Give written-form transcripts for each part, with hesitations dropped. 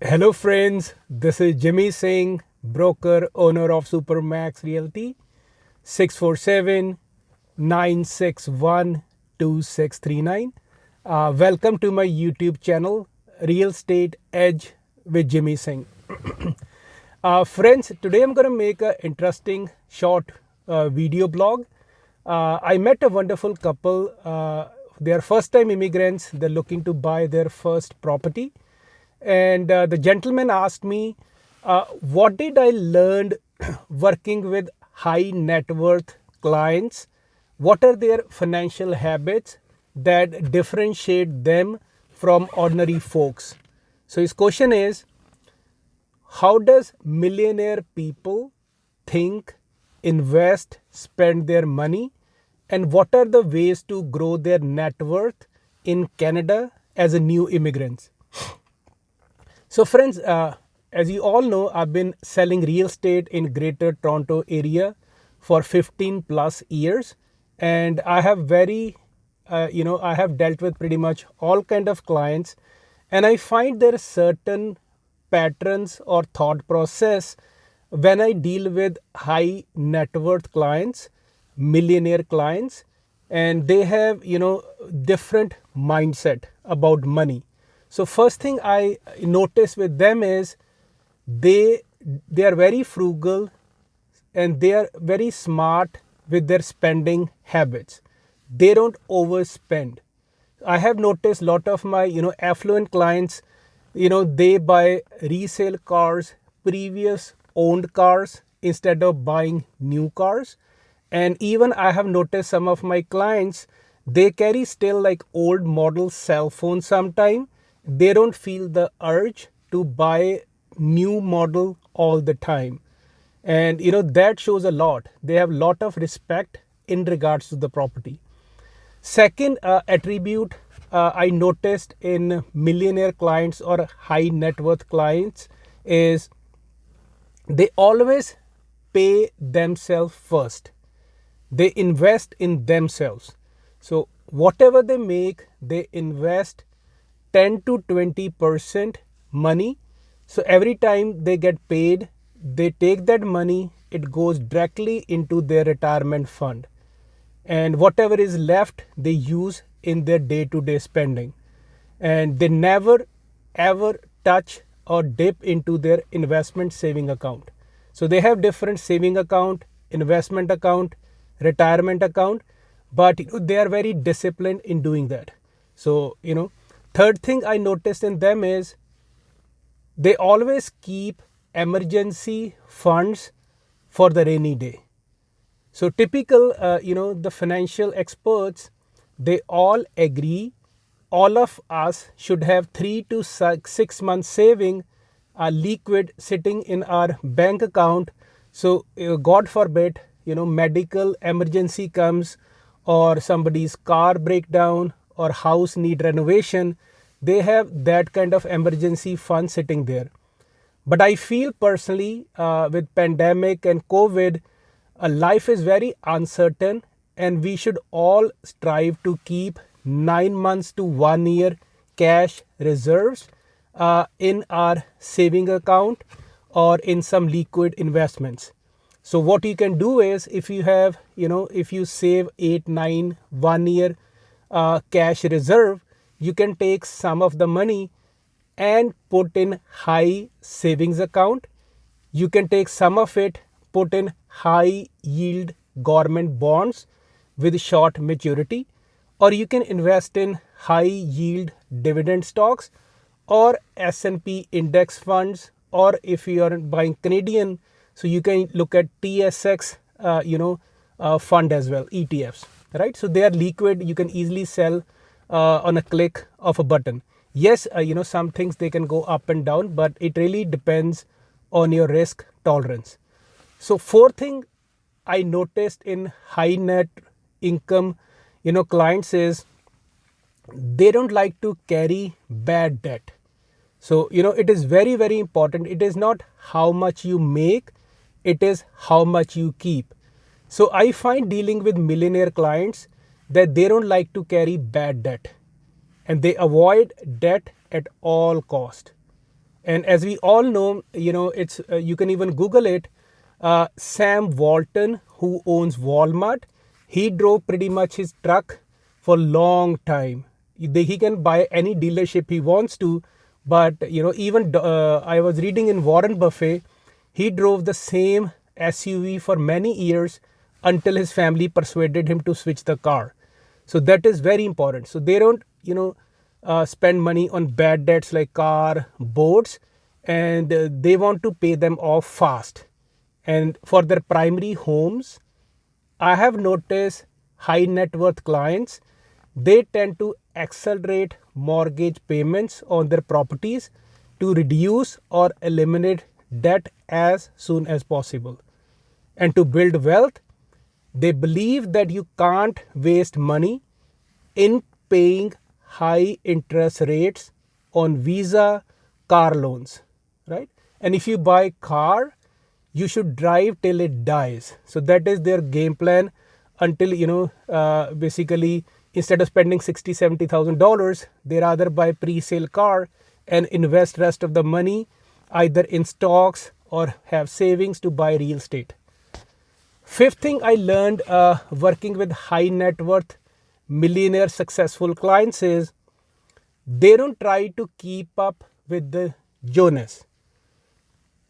Hello friends, this is Jimmy Singh, broker, owner of Supermax Realty, 647-961-2639. Welcome to my YouTube channel, Real Estate Edge with Jimmy Singh. Friends, today I'm going to make an interesting short video blog. I met a wonderful couple. They are first-time immigrants. They're looking to buy their first property. And the gentleman asked me, what did I learn working with high net worth clients? What are their financial habits that differentiate them from ordinary folks? So his question is, how does millionaire people think, invest, spend their money? And what are the ways to grow their net worth in Canada as a new immigrant? So friends, as you all know, I've been selling real estate in Greater Toronto area for 15 plus years. And I have I have dealt with pretty much all kind of clients. And I find there are certain patterns or thought process when I deal with high net worth clients, millionaire clients, and they have, different mindset about money. So first thing I notice with them is they are very frugal and they are very smart with their spending habits. They don't overspend. I have noticed a lot of my affluent clients, they buy resale cars, previous owned cars instead of buying new cars. And even I have noticed some of my clients, they carry still like old model cell phones sometime. They don't feel the urge to buy new model all the time. And that shows a lot. They have a lot of respect in regards to the property. Second attribute I noticed in millionaire clients or high net worth clients is they always pay themselves first. They invest in themselves. So whatever they make, they invest 10 to 20% money. So every time they get paid, they take that money, it goes directly into their retirement fund. And whatever is left, they use in their day-to-day spending. And they never ever touch or dip into their investment saving account. So they have different saving account, investment account, retirement account, but they are very disciplined in doing that. So, third thing I noticed in them is they always keep emergency funds for the rainy day. So typical, the financial experts, they all agree all of us should have 3 to 6 months saving liquid sitting in our bank account. So God forbid, medical emergency comes or somebody's car breakdown or house need renovation, they have that kind of emergency fund sitting there. But I feel personally with pandemic and COVID, life is very uncertain and we should all strive to keep 9 months to 1 year cash reserves in our saving account or in some liquid investments. So what you can do is if you have, if you save 8, 9, 1 year cash reserve, you can take some of the money and put in high savings account. You can take some of it, put in high yield government bonds with short maturity, or you can invest in high yield dividend stocks or S&P index funds, or if you are buying Canadian, so you can look at TSX, fund as well, ETFs, right? So they are liquid. You can easily sell on a click of a button. Yes, some things they can go up and down, but it really depends on your risk tolerance. So fourth thing I noticed in high net income, clients is they don't like to carry bad debt. So, it is very, very important. It is not how much you make, it is how much you keep. So I find dealing with millionaire clients that they don't like to carry bad debt and they avoid debt at all cost. And as we all know, it's you can even Google it. Sam Walton, who owns Walmart, he drove pretty much his truck for long time. He can buy any dealership he wants to, but even I was reading in Warren Buffett, he drove the same SUV for many years until his family persuaded him to switch the car. So that is very important. So they don't, spend money on bad debts like car, boats, and they want to pay them off fast. And for their primary homes, I have noticed high net worth clients, they tend to accelerate mortgage payments on their properties to reduce or eliminate debt as soon as possible. And to build wealth, they believe that you can't waste money in paying high interest rates on Visa car loans, right? And if you buy car, you should drive till it dies. So that is their game plan until, basically instead of spending $60,000-$70,000, they rather buy pre-sale car and invest rest of the money either in stocks or have savings to buy real estate. Fifth thing I learned working with high net worth millionaire successful clients is they don't try to keep up with the Jonas.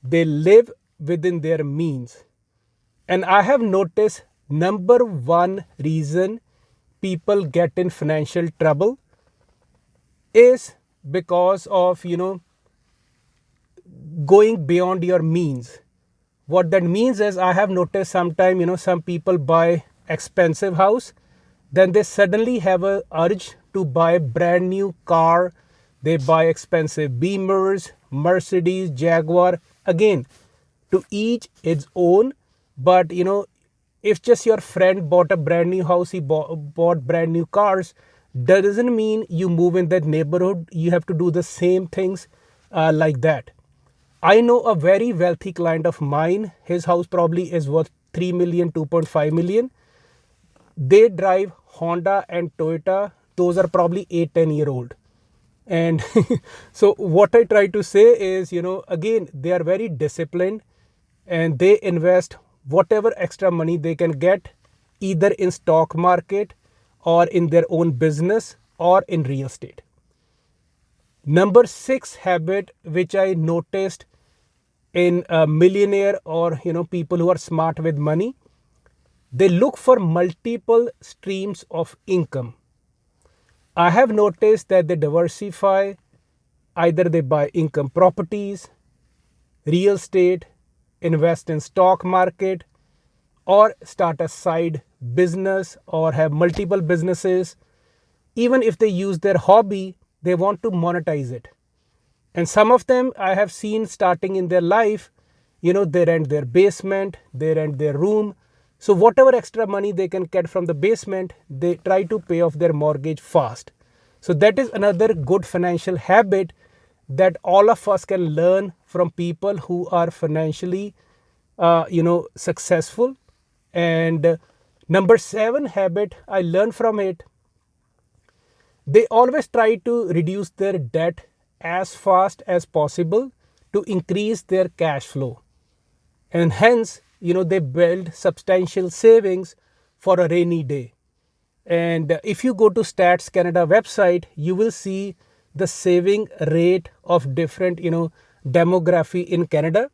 They live within their means. And I have noticed number one reason people get in financial trouble is because of, going beyond your means. What that means is I have noticed sometime, some people buy expensive house, then they suddenly have a urge to buy brand new car. They buy expensive Beamers, Mercedes, Jaguar. Again, to each its own. But if just your friend bought a brand new house, he bought brand new cars, that doesn't mean you move in that neighborhood. You have to do the same things like that. I know a very wealthy client of mine. His house probably is worth 3 million, 2.5 million. They drive Honda and Toyota. Those are probably 8-10-year-old. And so what I try to say is, again, they are very disciplined and they invest whatever extra money they can get either in stock market or in their own business or in real estate. Number 6 habit, which I noticed in a millionaire or, people who are smart with money, they look for multiple streams of income. I have noticed that they diversify. Either they buy income properties, real estate, invest in stock market, or start a side business or have multiple businesses. Even if they use their hobby, they want to monetize it. And some of them I have seen starting in their life, they rent their basement, they rent their room. So whatever extra money they can get from the basement, they try to pay off their mortgage fast. So that is another good financial habit that all of us can learn from people who are financially, successful. And number 7 habit I learned from it, they always try to reduce their debt as fast as possible to increase their cash flow. And hence, they build substantial savings for a rainy day. And if you go to Stats Canada website, you will see the saving rate of different, demography in Canada.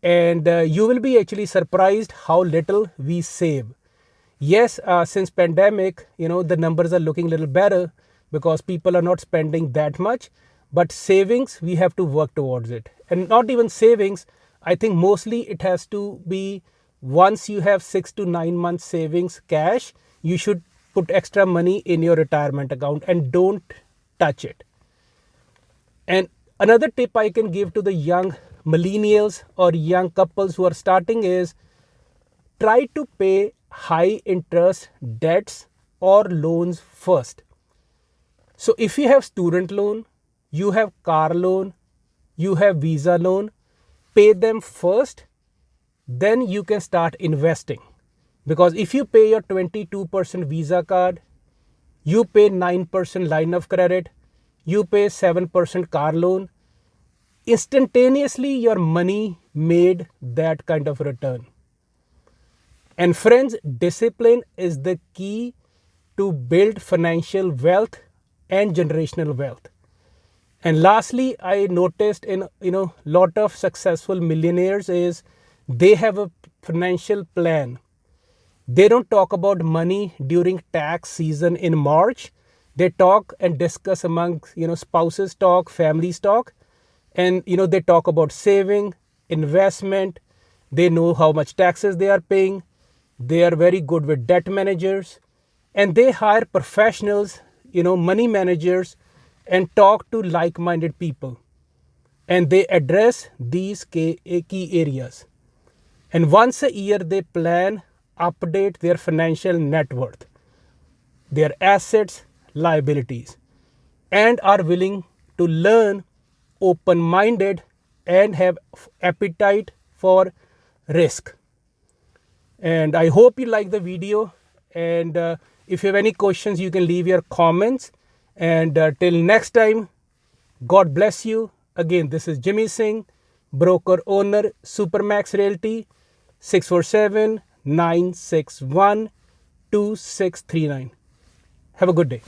And you will be actually surprised how little we save. Yes, since pandemic, the numbers are looking a little better because people are not spending that much. But savings, we have to work towards it. And not even savings, I think mostly it has to be once you have 6 to 9 months savings cash, you should put extra money in your retirement account and don't touch it. And another tip I can give to the young millennials or young couples who are starting is try to pay high interest debts or loans first. So if you have student loan, you have car loan, you have visa loan, pay them first, then you can start investing. Because if you pay your 22% visa card, you pay 9% line of credit, you pay 7% car loan, instantaneously your money made that kind of return. And friends, discipline is the key to build financial wealth and generational wealth. And lastly, I noticed in lot of successful millionaires is they have a financial plan. They don't talk about money during tax season in March. They talk and discuss among spouses talk, families talk, and they talk about saving, investment. They know how much taxes they are paying. They are very good with debt managers, and they hire professionals, money managers, and talk to like-minded people, and they address these key areas. And once a year they plan, update their financial net worth, their assets, liabilities, and are willing to learn, open-minded, and have appetite for risk. And I hope you like the video. And if you have any questions, you can leave your comments. And till next time, God bless you. Again, this is Jimmy Singh, broker owner, Supermax Realty, 647-961-2639. Have a good day.